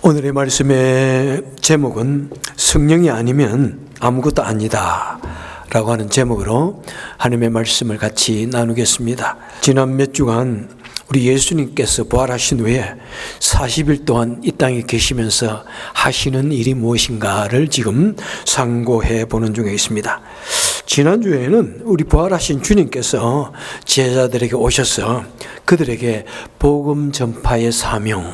오늘의 말씀의 제목은 성령이 아니면 아무것도 아니다 라고 하는 제목으로 하나님의 말씀을 같이 나누겠습니다. 지난 몇 주간 우리 예수님께서 부활하신 후에 40일 동안 이 땅에 계시면서 하시는 일이 무엇인가를 지금 상고해 보는 중에 있습니다. 지난주에는 우리 부활하신 주님께서 제자들에게 오셔서 그들에게 복음 전파의 사명,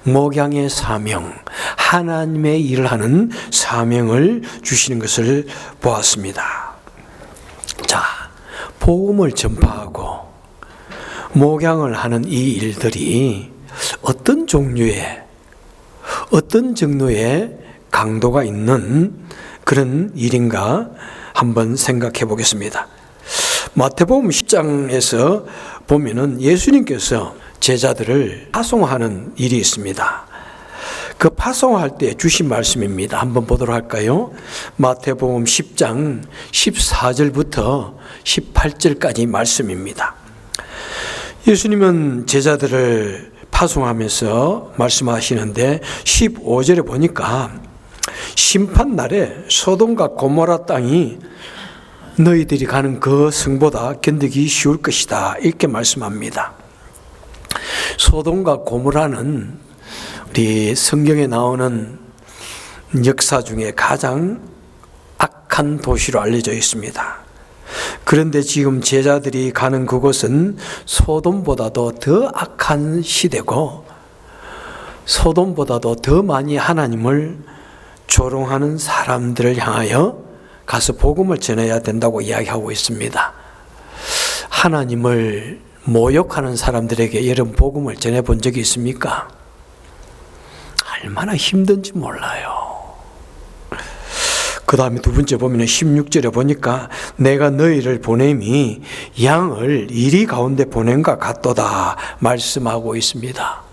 목양의 사명, 하나님의 일을 하는 사명을 주시는 것을 보았습니다. 자, 복음을 전파하고 목양을 하는 이 일들이 어떤 종류의, 어떤 정도의 강도가 있는 그런 일인가 한번 생각해 보겠습니다. 마태복음 10장에서 보면은 예수님께서 제자들을 파송하는 일이 있습니다. 그 파송할 때 주신 말씀입니다. 한번 보도록 할까요? 마태복음 10장 14절부터 18절까지 말씀입니다. 예수님은 제자들을 파송하면서 말씀하시는데 15절에 보니까 심판날에 소돔과 고모라 땅이 너희들이 가는 그 성보다 견디기 쉬울 것이다 이렇게 말씀합니다. 소돔과 고모라는 우리 성경에 나오는 역사 중에 가장 악한 도시로 알려져 있습니다. 그런데 지금 제자들이 가는 그곳은 소돔보다도 더 악한 시대고 소돔보다도 더 많이 하나님을 조롱하는 사람들을 향하여 가서 복음을 전해야 된다고 이야기하고 있습니다. 하나님을 모욕하는 사람들에게 여러분 복음을 전해본 적이 있습니까? 얼마나 힘든지 몰라요. 그 다음에 두 번째 보면 16절에 보니까 내가 너희를 보냄이 양을 이리 가운데 보낸과 같도다 말씀하고 있습니다.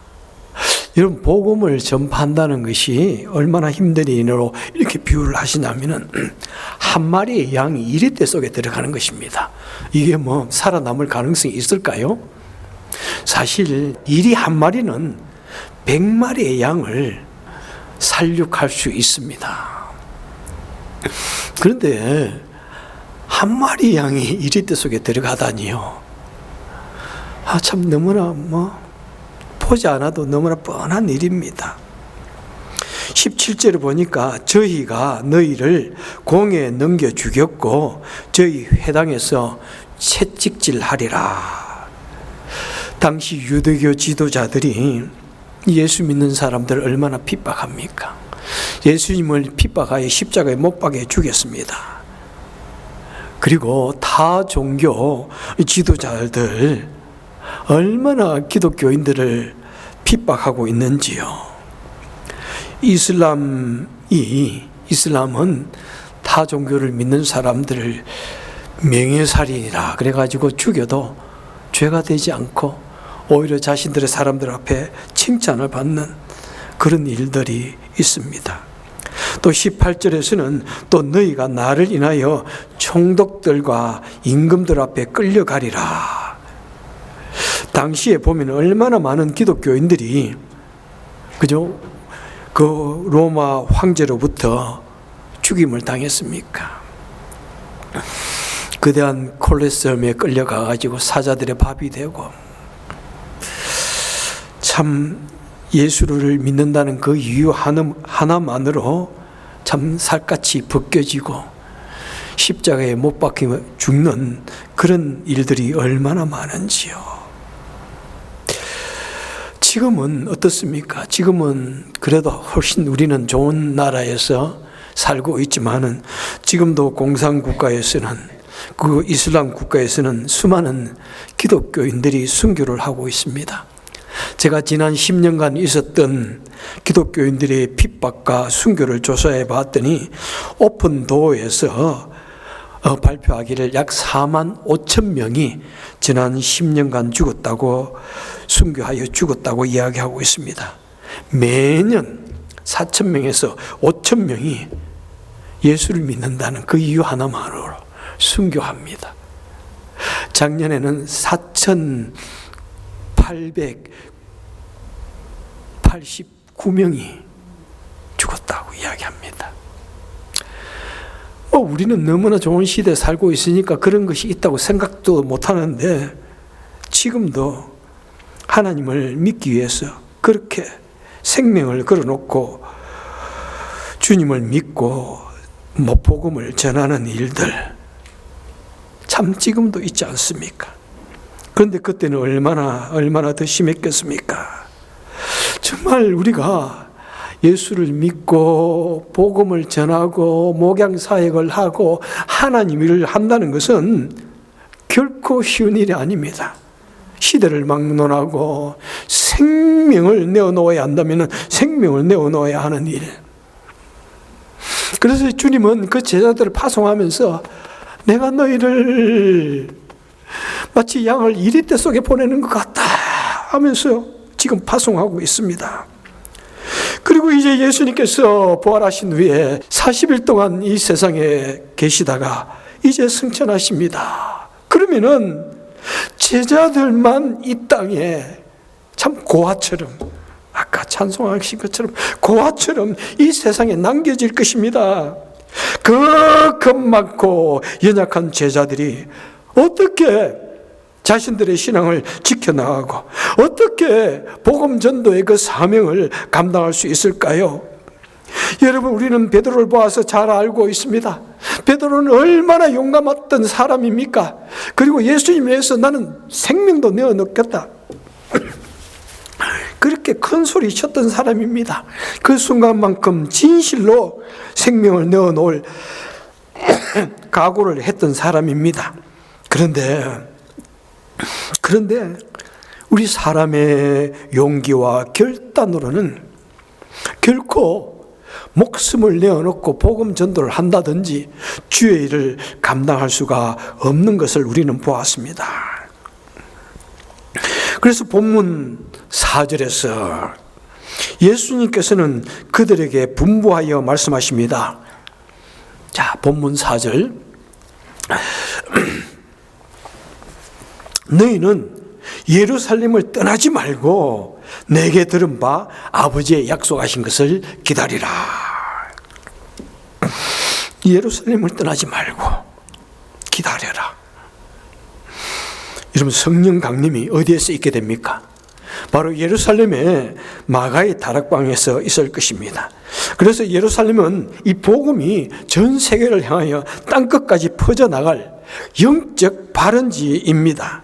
여러분 복음을 전파한다는 것이 얼마나 힘든 일으로 이렇게 비유를 하시냐면은 한 마리의 양이 이리떼 속에 들어가는 것입니다. 이게 뭐 살아남을 가능성이 있을까요? 사실 이리 한 마리는 100마리의 양을 살육할 수 있습니다. 그런데 한 마리 양이 이리떼 속에 들어가다니요. 참 너무나 보지 않아도 너무나 뻔한 일입니다. 17절을 보니까 저희가 너희를 공에 넘겨 죽였고 저희 회당에서 채찍질하리라. 당시 유대교 지도자들이 예수 믿는 사람들을 얼마나 핍박합니까? 예수님을 핍박하여 십자가에 못 박여 죽였습니다. 그리고 타 종교 지도자들 얼마나 기독교인들을 핍박하고 있는지요. 이슬람은 타 종교를 믿는 사람들을 명예살인이라 그래가지고 죽여도 죄가 되지 않고 오히려 자신들의 사람들 앞에 칭찬을 받는 그런 일들이 있습니다. 또 18절에서는 또 너희가 나를 인하여 총독들과 임금들 앞에 끌려가리라. 당시에 보면 얼마나 많은 기독교인들이 그죠? 그 로마 황제로부터 죽임을 당했습니까? 거대한 콜레세움에 끌려가 가지고 사자들의 밥이 되고 참 예수를 믿는다는 그 이유 하나만으로 참 살갗이 벗겨지고 십자가에 못 박혀 죽는 그런 일들이 얼마나 많은지요. 지금은 어떻습니까? 지금은 그래도 훨씬 우리는 좋은 나라에서 살고 있지만은 지금도 공산국가에서는 그 이슬람 국가에서는 수많은 기독교인들이 순교를 하고 있습니다. 제가 지난 10년간 있었던 기독교인들의 핍박과 순교를 조사해 봤더니 오픈도어에서 발표하기를 약 4만 5천 명이 지난 10년간 죽었다고 순교하여 죽었다고 이야기하고 있습니다. 매년 4천 명에서 5천 명이 예수를 믿는다는 그 이유 하나만으로 순교합니다. 작년에는 4,889명이 또 우리는 너무나 좋은 시대에 살고 있으니까 그런 것이 있다고 생각도 못하는데, 지금도 하나님을 믿기 위해서 그렇게 생명을 걸어놓고 주님을 믿고 복음을 전하는 일들 참 지금도 있지 않습니까? 그런데 그때는 얼마나 더 심했겠습니까? 정말 우리가 예수를 믿고 복음을 전하고 목양 사역을 하고 하나님 일을 한다는 것은 결코 쉬운 일이 아닙니다. 시대를 막론하고 생명을 내어놓아야 한다면 생명을 내어놓아야 하는 일. 그래서 주님은 그 제자들을 파송하면서 내가 너희를 마치 양을 이리떼 속에 보내는 것 같다 하면서 지금 파송하고 있습니다. 그리고 이제 예수님께서 부활하신 후에 40일 동안 이 세상에 계시다가 이제 승천하십니다. 그러면은 제자들만 이 땅에 참 고아처럼, 아까 찬송하신 것처럼 고아처럼 이 세상에 남겨질 것입니다. 그 겁많고 연약한 제자들이 어떻게 자신들의 신앙을 지켜나가고 어떻게 복음 전도의 그 사명을 감당할 수 있을까요? 여러분, 우리는 베드로를 보아서 잘 알고 있습니다. 베드로는 얼마나 용감했던 사람입니까? 그리고 예수님 위해서 나는 생명도 내어놓겠다, 그렇게 큰 소리 쳤던 사람입니다. 그 순간만큼 진실로 생명을 내어놓을 각오를 했던 사람입니다. 그런데 우리 사람의 용기와 결단으로는 결코 목숨을 내어놓고 복음 전도를 한다든지 주의 일을 감당할 수가 없는 것을 우리는 보았습니다. 그래서 본문 4절에서 예수님께서는 그들에게 분부하여 말씀하십니다. 자, 본문 4절. 너희는 예루살렘을 떠나지 말고 내게 들은 바 아버지의 약속하신 것을 기다리라. 예루살렘을 떠나지 말고 기다려라. 여러분, 성령 강림이 어디에서 있게 됩니까? 바로 예루살렘의 마가의 다락방에서 있을 것입니다. 그래서 예루살렘은 이 복음이 전 세계를 향하여 땅끝까지 퍼져나갈 영적 발원지입니다.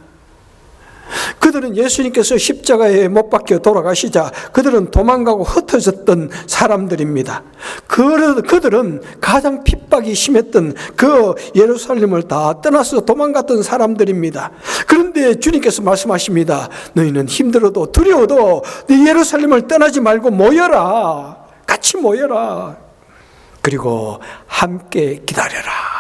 그들은 예수님께서 십자가에 못 박혀 돌아가시자 그들은 도망가고 흩어졌던 사람들입니다. 그들은 가장 핍박이 심했던 그 예루살렘을 다 떠나서 도망갔던 사람들입니다. 그런데 주님께서 말씀하십니다. 너희는 힘들어도 두려워도 네 예루살렘을 떠나지 말고 모여라. 같이 모여라. 그리고 함께 기다려라.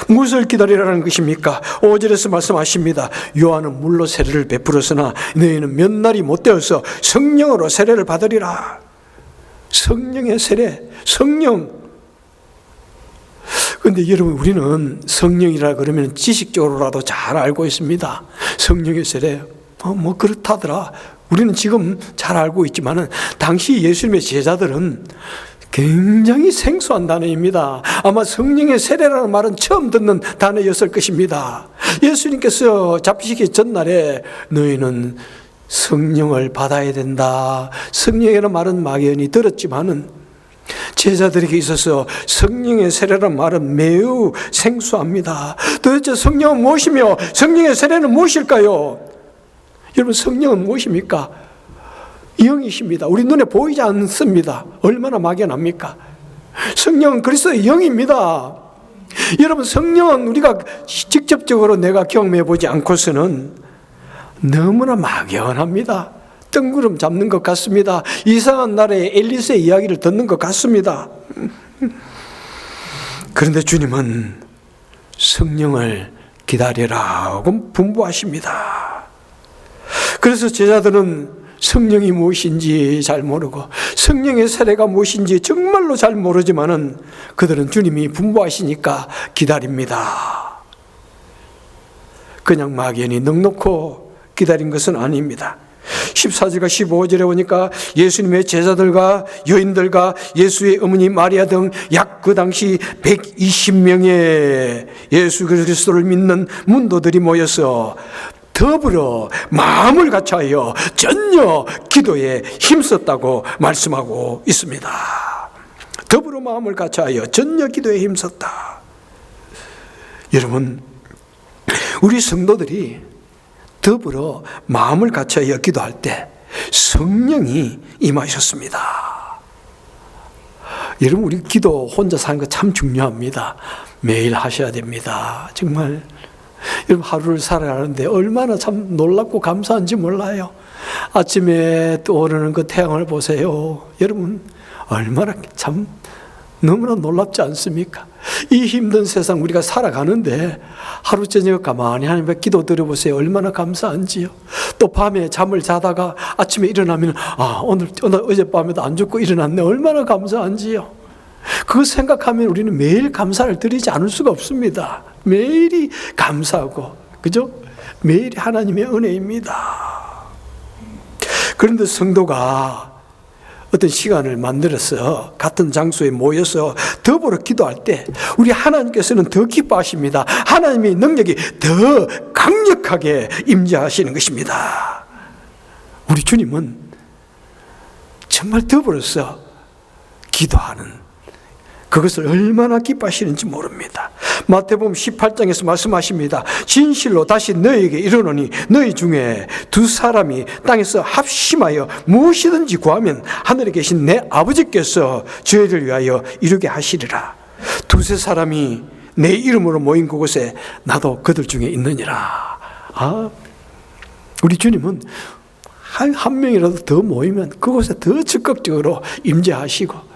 무엇을 기다리라는 것입니까? 5절에서 말씀하십니다. 요한은 물로 세례를 베풀었으나 너희는 몇 날이 못 되어서 성령으로 세례를 받으리라. 성령의 세례, 성령. 그런데 여러분, 우리는 성령이라 그러면 지식적으로라도 잘 알고 있습니다. 성령의 세례, 뭐 그렇다더라. 우리는 지금 잘 알고 있지만은 당시 예수님의 제자들은 굉장히 생소한 단어입니다. 아마 성령의 세례라는 말은 처음 듣는 단어였을 것입니다. 예수님께서 잡히시기 전날에 너희는 성령을 받아야 된다. 성령이라는 말은 막연히 들었지만은 제자들에게 있어서 성령의 세례라는 말은 매우 생소합니다. 도대체 성령은 무엇이며 성령의 세례는 무엇일까요? 여러분, 성령은 무엇입니까? 영이십니다. 우리 눈에 보이지 않습니다. 얼마나 막연합니까? 성령은 그리스도의 영입니다. 여러분, 성령은 우리가 직접적으로 내가 경험해 보지 않고서는 너무나 막연합니다. 뜬구름 잡는 것 같습니다. 이상한 나라의 앨리스의 이야기를 듣는 것 같습니다. 그런데 주님은 성령을 기다리라고 분부하십니다. 그래서 제자들은 성령이 무엇인지 잘 모르고 성령의 세례가 무엇인지 정말로 잘 모르지만은 그들은 주님이 분부하시니까 기다립니다. 그냥 막연히 넉넉히 기다린 것은 아닙니다. 14절과 15절에 보니까 예수님의 제자들과 여인들과 예수의 어머니 마리아 등 약 그 당시 120명의 예수 그리스도를 믿는 문도들이 모여서 더불어 마음을 같이하여 전혀 기도에 힘썼다고 말씀하고 있습니다. 더불어 마음을 같이하여 전혀 기도에 힘썼다. 여러분, 우리 성도들이 더불어 마음을 같이하여 기도할 때 성령이 임하셨습니다. 여러분, 우리 기도 혼자 사는 거 참 중요합니다. 매일 하셔야 됩니다. 정말 여러분, 하루를 살아가는데 얼마나 참 놀랍고 감사한지 몰라요. 아침에 떠오르는 그 태양을 보세요. 여러분, 얼마나 참 너무나 놀랍지 않습니까? 이 힘든 세상 우리가 살아가는데 하루 저녁 가만히 하나님께 기도 드려보세요. 얼마나 감사한지요. 또 밤에 잠을 자다가 아침에 일어나면 오늘 어젯밤에도 안 죽고 일어났네. 얼마나 감사한지요. 그거 생각하면 우리는 매일 감사를 드리지 않을 수가 없습니다. 매일이 감사하고, 그죠? 매일이 하나님의 은혜입니다. 그런데 성도가 어떤 시간을 만들어서 같은 장소에 모여서 더불어 기도할 때 우리 하나님께서는 더 기뻐하십니다. 하나님의 능력이 더 강력하게 임재하시는 것입니다. 우리 주님은 정말 더불어서 기도하는 그것을 얼마나 기뻐하시는지 모릅니다. 마태복음 18장에서 말씀하십니다. 진실로 다시 너희에게 이르노니 너희 중에 두 사람이 땅에서 합심하여 무엇이든지 구하면 하늘에 계신 내 아버지께서 저희를 위하여 이루게 하시리라. 두세 사람이 내 이름으로 모인 그곳에 나도 그들 중에 있느니라. 우리 주님은 한 명이라도 더 모이면 그곳에 더 적극적으로 임재하시고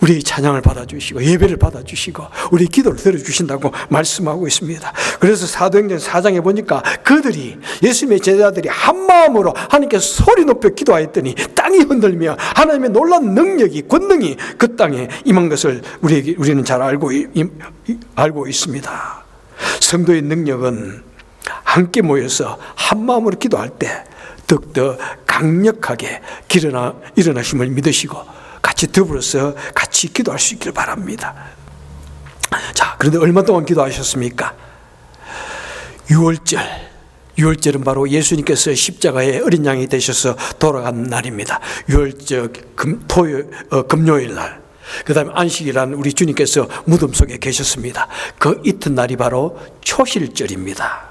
우리 찬양을 받아주시고 예배를 받아주시고 우리 기도를 들어주신다고 말씀하고 있습니다. 그래서 사도행전 4장에 보니까 그들이 예수님의 제자들이 한마음으로 하나님께 소리 높여 기도하였더니 땅이 흔들며 하나님의 놀라운 능력이 권능이 그 땅에 임한 것을 우리는 잘 알고 있습니다. 성도의 능력은 함께 모여서 한마음으로 기도할 때 더욱더 강력하게 일어나심을 믿으시고 같이 더불어서 같이 기도할 수 있기를 바랍니다. 자, 그런데 얼마 동안 기도하셨습니까? 6월절은 바로 예수님께서 십자가의 어린 양이 되셔서 돌아간 날입니다. 6월절 금요일 날, 그 다음에 안식이라는 우리 주님께서 무덤 속에 계셨습니다. 그 이튿날이 바로 초실절입니다.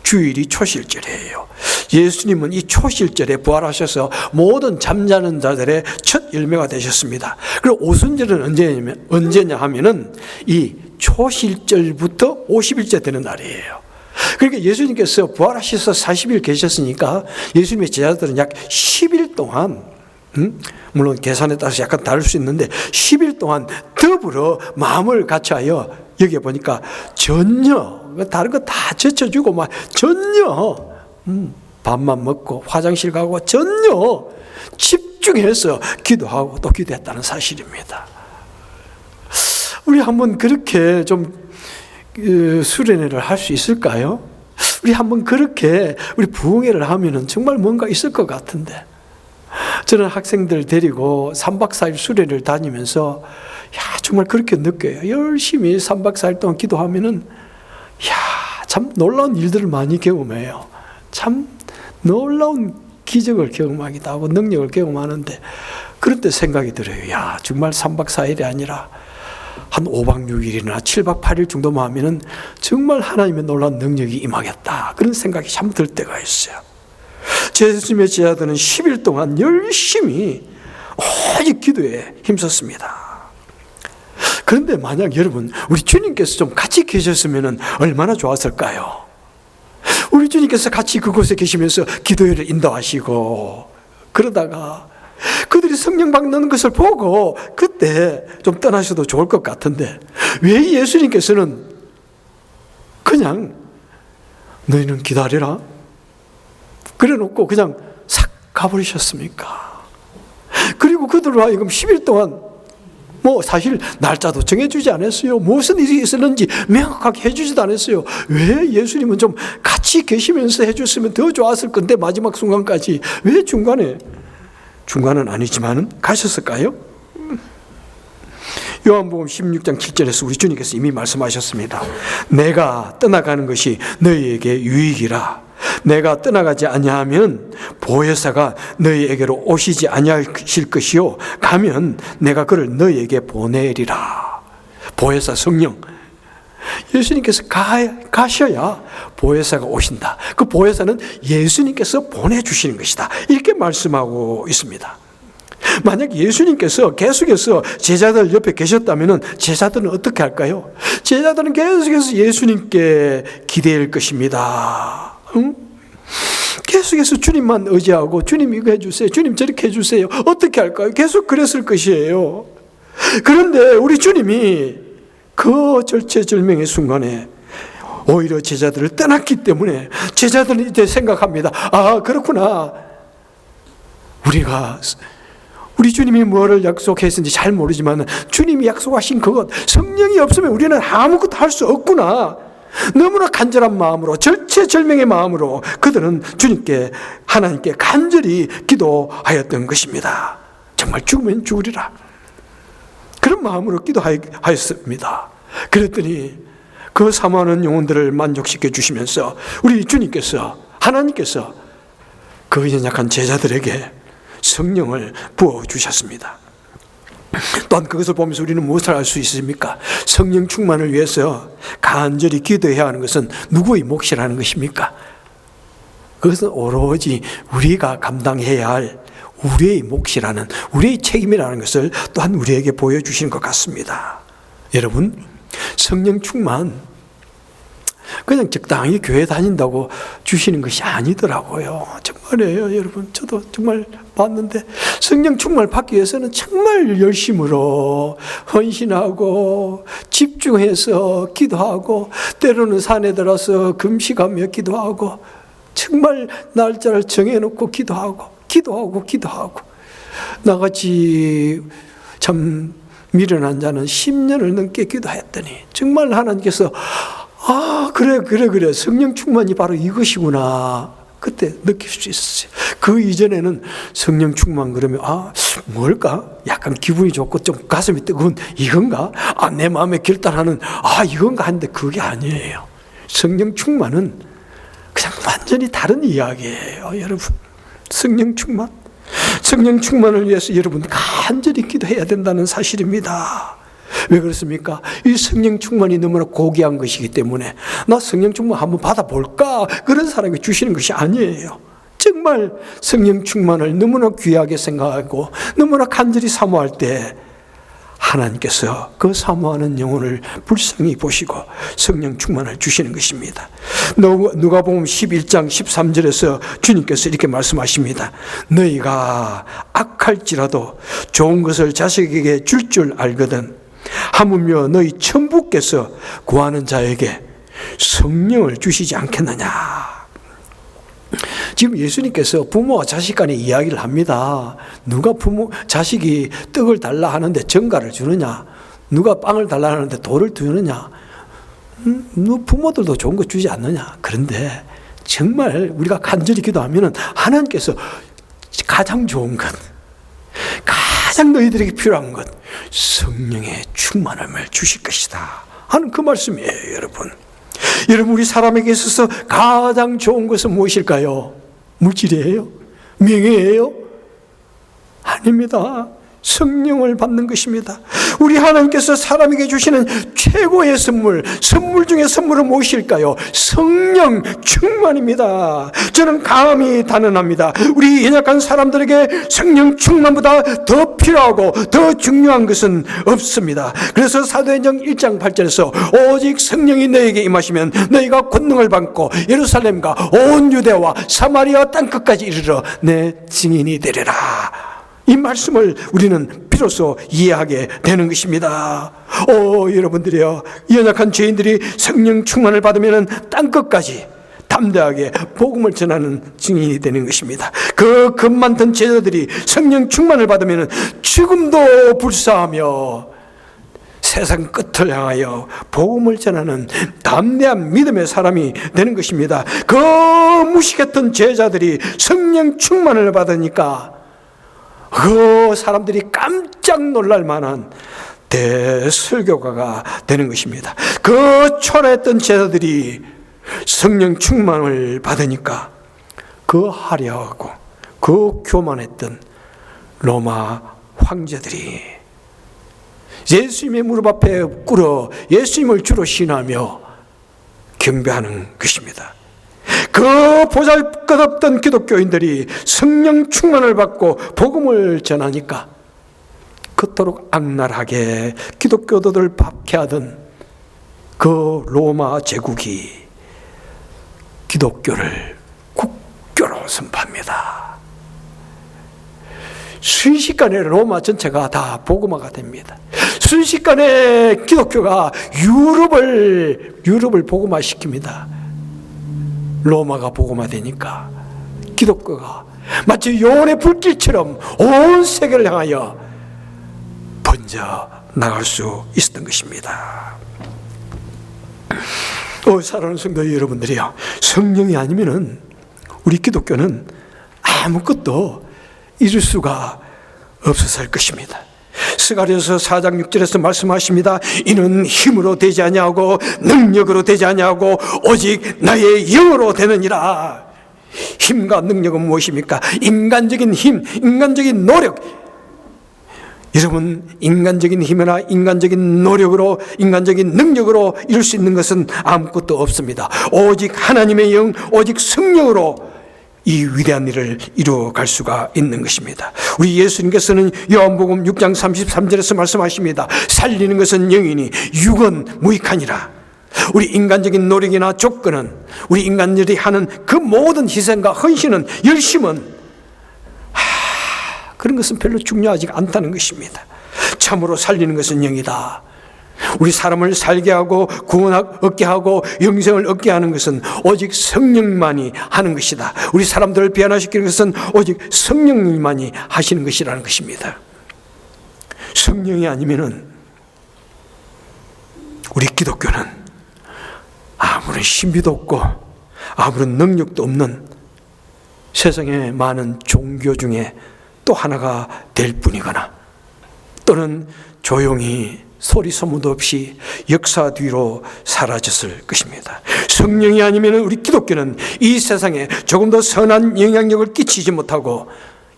주일이 초실절이에요. 예수님은 이 초실절에 부활하셔서 모든 잠자는 자들의 첫 열매가 되셨습니다. 그리고 오순절은 언제냐 하면은 이 초실절부터 50일째 되는 날이에요. 그러니까 예수님께서 부활하셔서 40일 계셨으니까 예수님의 제자들은 약 10일 동안 물론 계산에 따라서 약간 다를 수 있는데 10일 동안 더불어 마음을 같이하여 여기 보니까 전혀 다른 거 다 제쳐주고 막 전혀 밥만 먹고 화장실 가고 전혀 집중해서 기도하고 또 기도했다는 사실입니다. 우리 한번 그렇게 좀 수련회를 할 수 있을까요? 우리 한번 그렇게 우리 부흥회를 하면은 정말 뭔가 있을 것 같은데 저는 학생들 데리고 3박 4일 수련회를 다니면서 정말 그렇게 느껴요. 열심히 3박 4일 동안 기도하면은 참 놀라운 일들을 많이 경험해요. 참 놀라운 기적을 경험하기도 하고 능력을 경험하는데 그럴 때 생각이 들어요. 정말 3박 4일이 아니라 한 5박 6일이나 7박 8일 정도만 하면은 정말 하나님의 놀라운 능력이 임하겠다. 그런 생각이 참 들 때가 있어요. 예수님의 제자들은 10일 동안 열심히 오직 기도에 힘썼습니다. 그런데 만약 여러분 우리 주님께서 좀 같이 계셨으면 얼마나 좋았을까요? 우리 주님께서 같이 그곳에 계시면서 기도회를 인도하시고 그러다가 그들이 성령 받는 것을 보고 그때 좀 떠나셔도 좋을 것 같은데 왜 예수님께서는 그냥 너희는 기다려라 그래 놓고 그냥 싹 가버리셨습니까? 그리고 그들로 하여금 10일 동안 뭐 사실 날짜도 정해주지 않았어요. 무슨 일이 있었는지 명확하게 해주지도 않았어요. 왜 예수님은 좀 같이 계시면서 해줬으면 더 좋았을 건데 마지막 순간까지 왜 중간은 아니지만 가셨을까요? 요한복음 16장 7절에서 우리 주님께서 이미 말씀하셨습니다. 내가 떠나가는 것이 너희에게 유익이라. 내가 떠나가지 아니하면 보혜사가 너희에게로 오시지 아니하실 것이요 가면 내가 그를 너희에게 보내리라. 보혜사 성령, 예수님께서 가셔야 보혜사가 오신다. 그 보혜사는 예수님께서 보내주시는 것이다. 이렇게 말씀하고 있습니다. 만약 예수님께서 계속해서 제자들 옆에 계셨다면 제자들은 어떻게 할까요? 제자들은 계속해서 예수님께 기대할 것입니다. 응? 계속해서 주님만 의지하고 주님 이거 해주세요, 주님 저렇게 해주세요. 어떻게 할까요? 계속 그랬을 것이에요. 그런데 우리 주님이 그 절체절명의 순간에 오히려 제자들을 떠났기 때문에 제자들은 이제 생각합니다. 아, 그렇구나. 우리 주님이 뭐를 약속했는지 잘 모르지만 주님이 약속하신 그것, 성령이 없으면 우리는 아무것도 할 수 없구나. 너무나 간절한 마음으로, 절체절명의 마음으로 그들은 주님께, 하나님께 간절히 기도하였던 것입니다. 정말 죽으면 죽으리라, 그런 마음으로 기도하였습니다. 그랬더니 그 사모하는 영혼들을 만족시켜 주시면서 우리 주님께서, 하나님께서 그 연약한 제자들에게 성령을 부어주셨습니다. 또한 그것을 보면서 우리는 무엇을 알 수 있습니까? 성령 충만을 위해서 간절히 기도해야 하는 것은 누구의 몫이라는 것입니까? 그것은 오로지 우리가 감당해야 할 우리의 몫이라는, 우리의 책임이라는 것을 또한 우리에게 보여주시는 것 같습니다. 여러분, 성령 충만 그냥 적당히 교회 다닌다고 주시는 것이 아니더라고요. 정말이에요, 여러분. 저도 정말 봤는데 성령 충만을 받기 위해서는 정말 열심으로 헌신하고 집중해서 기도하고 때로는 산에 들어서 금식하며 기도하고 정말 날짜를 정해놓고 기도하고 나같이 참 미련한 자는 10년을 넘게 기도했더니 정말 하나님께서 그래 성령 충만이 바로 이것이구나 그때 느낄 수 있었어요. 그 이전에는 성령 충만 그러면 뭘까? 약간 기분이 좋고 좀 가슴이 뜨거운 이건가? 내 마음에 결단하는 이건가 하는데 그게 아니에요. 성령 충만은 그냥 완전히 다른 이야기예요. 여러분, 성령 충만을 위해서 여러분 간절히 기도해야 된다는 사실입니다. 왜 그렇습니까? 이 성령 충만이 너무나 고귀한 것이기 때문에 나 성령 충만 한번 받아볼까? 그런 사람이 주시는 것이 아니에요. 정말 성령 충만을 너무나 귀하게 생각하고 너무나 간절히 사모할 때 하나님께서 그 사모하는 영혼을 불쌍히 보시고 성령 충만을 주시는 것입니다. 누가복음 11장 13절에서 주님께서 이렇게 말씀하십니다. 너희가 악할지라도 좋은 것을 자식에게 줄 알거든 하물며 너희 천부께서 구하는 자에게 성령을 주시지 않겠느냐. 지금 예수님께서 부모와 자식 간의 이야기를 합니다. 누가 자식이 떡을 달라 하는데 전갈을 주느냐, 누가 빵을 달라 하는데 돌을 주느냐, 부모들도 좋은 거 주지 않느냐. 그런데 정말 우리가 간절히 기도하면 하나님께서 가장 좋은 것, 가장 너희들에게 필요한 것, 성령의 충만함을 주실 것이다 하는 그 말씀이에요. 여러분, 우리 사람에게 있어서 가장 좋은 것은 무엇일까요? 물질이에요? 명예예요? 아닙니다. 성령을 받는 것입니다. 우리 하나님께서 사람에게 주시는 최고의 선물 중에 선물은 무엇일까요? 성령 충만입니다. 저는 감히 단언합니다. 우리 연약한 사람들에게 성령 충만보다 더 필요하고 더 중요한 것은 없습니다. 그래서 사도행전 1장 8절에서 오직 성령이 너에게 임하시면 너희가 권능을 받고 예루살렘과 온 유대와 사마리아 땅끝까지 이르러 내 증인이 되리라. 이 말씀을 우리는 비로소 이해하게 되는 것입니다. 여러분들이요, 연약한 죄인들이 성령 충만을 받으면 땅끝까지 담대하게 복음을 전하는 증인이 되는 것입니다. 그 겁 많던 제자들이 성령 충만을 받으면 죽음도 불사하며 세상 끝을 향하여 복음을 전하는 담대한 믿음의 사람이 되는 것입니다. 그 무식했던 제자들이 성령 충만을 받으니까 그 사람들이 깜짝 놀랄 만한 대설교가가 되는 것입니다. 그 초라했던 제자들이 성령 충만을 받으니까 그 화려하고 그 교만했던 로마 황제들이 예수님의 무릎 앞에 꿇어 예수님을 주로 신하며 경배하는 것입니다. 그 보잘것없던 기독교인들이 성령 충만을 받고 복음을 전하니까 그토록 악랄하게 기독교도들 박해하던 그 로마 제국이 기독교를 국교로 선포합니다. 순식간에 로마 전체가 다 복음화가 됩니다. 순식간에 기독교가 유럽을 복음화시킵니다. 로마가 복음화되니까 기독교가 마치 요원의 불길처럼 온 세계를 향하여 번져 나갈 수 있었던 것입니다. 사랑하는 성도 여러분들이요, 성령이 아니면은 우리 기독교는 아무것도 이룰 수가 없었을 것입니다. 스가랴서 4장 6절에서 말씀하십니다. 이는 힘으로 되지 아니하고 능력으로 되지 아니하고 오직 나의 영으로 되느니라. 힘과 능력은 무엇입니까? 인간적인 힘, 인간적인 노력. 여러분, 인간적인 힘이나 인간적인 노력으로, 인간적인 능력으로 이룰 수 있는 것은 아무것도 없습니다. 오직 하나님의 영, 오직 성령으로 이 위대한 일을 이루어갈 수가 있는 것입니다. 우리 예수님께서는 요한복음 6장 33절에서 말씀하십니다. 살리는 것은 영이니 육은 무익하니라. 우리 인간적인 노력이나 조건은, 우리 인간들이 하는 그 모든 희생과 헌신은, 열심은 그런 것은 별로 중요하지 않다는 것입니다. 참으로 살리는 것은 영이다. 우리 사람을 살게 하고 구원 얻게 하고 영생을 얻게 하는 것은 오직 성령만이 하는 것이다. 우리 사람들을 변화시키는 것은 오직 성령님만이 하시는 것이라는 것입니다. 성령이 아니면은 우리 기독교는 아무런 신비도 없고 아무런 능력도 없는 세상의 많은 종교 중에 또 하나가 될 뿐이거나 또는 조용히 소리 소문도 없이 역사 뒤로 사라졌을 것입니다. 성령이 아니면 우리 기독교는 이 세상에 조금 더 선한 영향력을 끼치지 못하고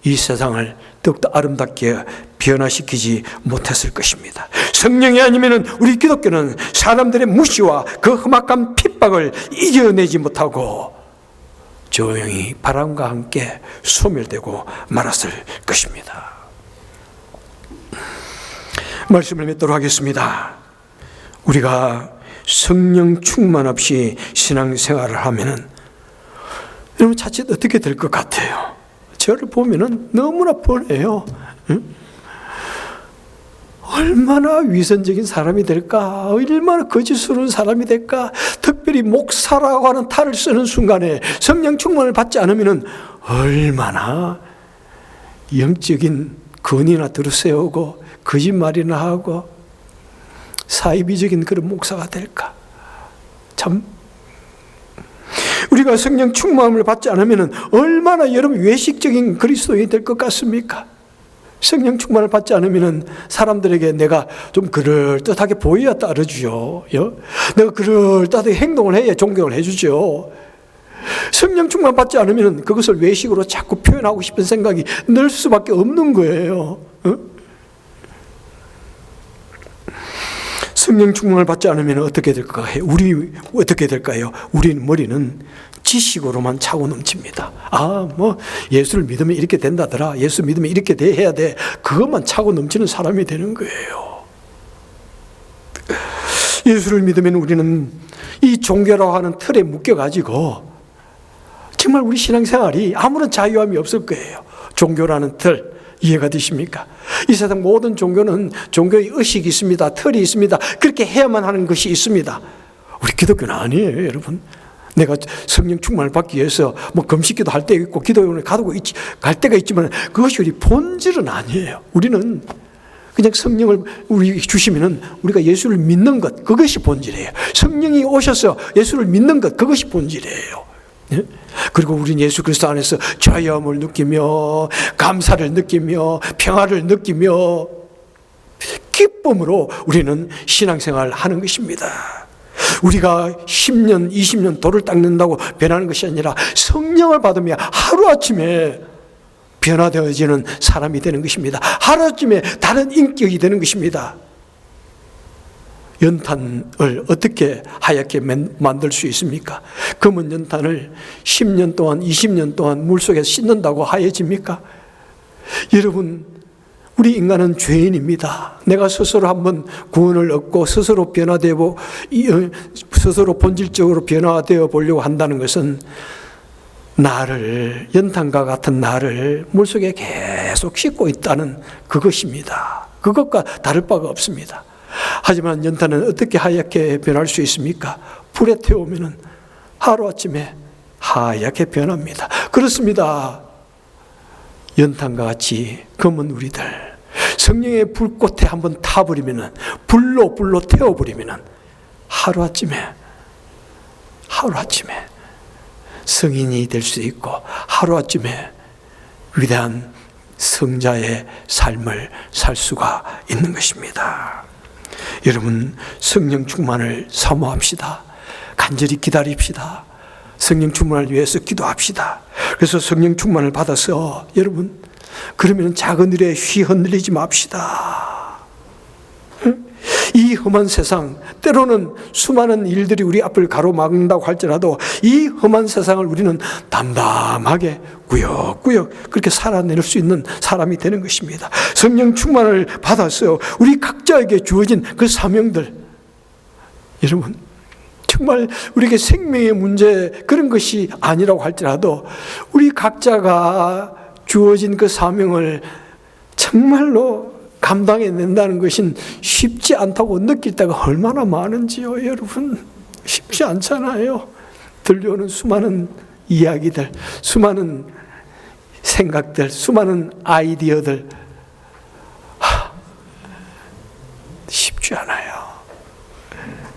이 세상을 더욱더 아름답게 변화시키지 못했을 것입니다. 성령이 아니면 우리 기독교는 사람들의 무시와 그 험악한 핍박을 이겨내지 못하고 조용히 바람과 함께 소멸되고 말았을 것입니다. 말씀을 맺도록 하겠습니다. 우리가 성령 충만 없이 신앙생활을 하면은 여러분 자칫 어떻게 될 것 같아요? 저를 보면은 너무나 뻔해요. 얼마나 위선적인 사람이 될까? 얼마나 거짓스러운 사람이 될까? 특별히 목사라고 하는 탈을 쓰는 순간에 성령 충만을 받지 않으면은 얼마나 영적인 건이나 들어세우고 거짓말이나 하고 사이비적인 그런 목사가 될까? 참, 우리가 성령 충만을 받지 않으면 얼마나 여러분 외식적인 그리스도인이 될 것 같습니까? 성령 충만을 받지 않으면 사람들에게 내가 좀 그럴듯하게 보여야 따르죠. 내가 그럴듯하게 행동을 해야 존경을 해주죠. 성령 충만 받지 않으면 그것을 외식으로 자꾸 표현하고 싶은 생각이 늘 수밖에 없는 거예요. 성령 충만을 받지 않으면 어떻게 될까요? 우리 어떻게 될까요? 우리 머리는 지식으로만 차고 넘칩니다. 예수를 믿으면 이렇게 된다더라. 예수 믿으면 이렇게 해야 돼. 그것만 차고 넘치는 사람이 되는 거예요. 예수를 믿으면 우리는 이 종교라고 하는 틀에 묶여가지고 정말 우리 신앙생활이 아무런 자유함이 없을 거예요. 종교라는 틀. 이해가 되십니까? 이 세상 모든 종교는 종교의 의식이 있습니다. 틀이 있습니다. 그렇게 해야만 하는 것이 있습니다. 우리 기독교는 아니에요, 여러분. 내가 성령 충만을 받기 위해서 금식기도 할 때 있고 기도원에 갈 때가 있지만 그것이 우리 본질은 아니에요. 우리는 그냥 성령을 우리 주시면은 우리가 예수를 믿는 것, 그것이 본질이에요. 성령이 오셔서 예수를 믿는 것, 그것이 본질이에요. 네? 그리고 우리는 예수 그리스도 안에서 자유함을 느끼며 감사를 느끼며 평화를 느끼며 기쁨으로 우리는 신앙생활을 하는 것입니다. 우리가 10년, 20년 돌을 닦는다고 변하는 것이 아니라 성령을 받으며 하루아침에 변화되어지는 사람이 되는 것입니다. 하루아침에 다른 인격이 되는 것입니다. 연탄을 어떻게 하얗게 만들 수 있습니까? 검은 연탄을 10년 동안, 20년 동안 물속에 씻는다고 하얘집니까? 여러분, 우리 인간은 죄인입니다. 내가 스스로 한번 구원을 얻고 스스로 변화되고 스스로 본질적으로 변화되어 보려고 한다는 것은 나를, 연탄과 같은 나를 물속에 계속 씻고 있다는 그것입니다. 그것과 다를 바가 없습니다. 하지만 연탄은 어떻게 하얗게 변할 수 있습니까? 불에 태우면 하루아침에 하얗게 변합니다. 그렇습니다. 연탄과 같이 검은 우리들, 성령의 불꽃에 한번 타버리면, 불로 태워버리면 하루아침에 성인이 될 수 있고 하루아침에 위대한 성자의 삶을 살 수가 있는 것입니다. 여러분, 성령 충만을 사모합시다. 간절히 기다립시다. 성령 충만을 위해서 기도합시다. 그래서 성령 충만을 받아서 여러분, 그러면 작은 일에 휘흔들리지 맙시다. 이 험한 세상, 때로는 수많은 일들이 우리 앞을 가로막는다고 할지라도 이 험한 세상을 우리는 담담하게 꾸역꾸역 그렇게 살아낼 수 있는 사람이 되는 것입니다. 성령 충만을 받아서 우리 각자에게 주어진 그 사명들, 여러분, 정말 우리에게 생명의 문제 그런 것이 아니라고 할지라도 우리 각자가 주어진 그 사명을 정말로 감당해낸다는 것은 쉽지 않다고 느낄 때가 얼마나 많은지요. 여러분, 쉽지 않잖아요. 들려오는 수많은 이야기들, 수많은 생각들, 수많은 아이디어들, 쉽지 않아요.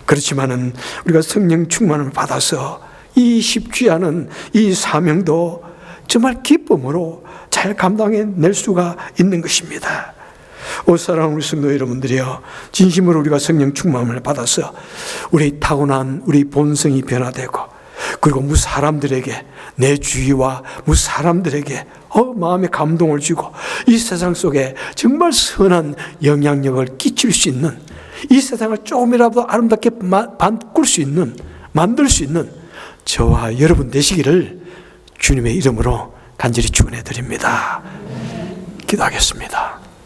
그렇지만은 우리가 성령 충만을 받아서 이 쉽지 않은 이 사명도 정말 기쁨으로 잘 감당해낼 수가 있는 것입니다. 사랑하는 우리 성도 여러분들이요, 진심으로 우리가 성령 충만을 받아서 우리 타고난 우리 본성이 변화되고, 그리고 무 사람들에게, 내 주위와 무 사람들에게 마음에 감동을 주고 이 세상 속에 정말 선한 영향력을 끼칠 수 있는, 이 세상을 조금이라도 아름답게 바꿀 수 있는, 만들 수 있는 저와 여러분 되시기를 주님의 이름으로 간절히 축원해 드립니다. 기도하겠습니다.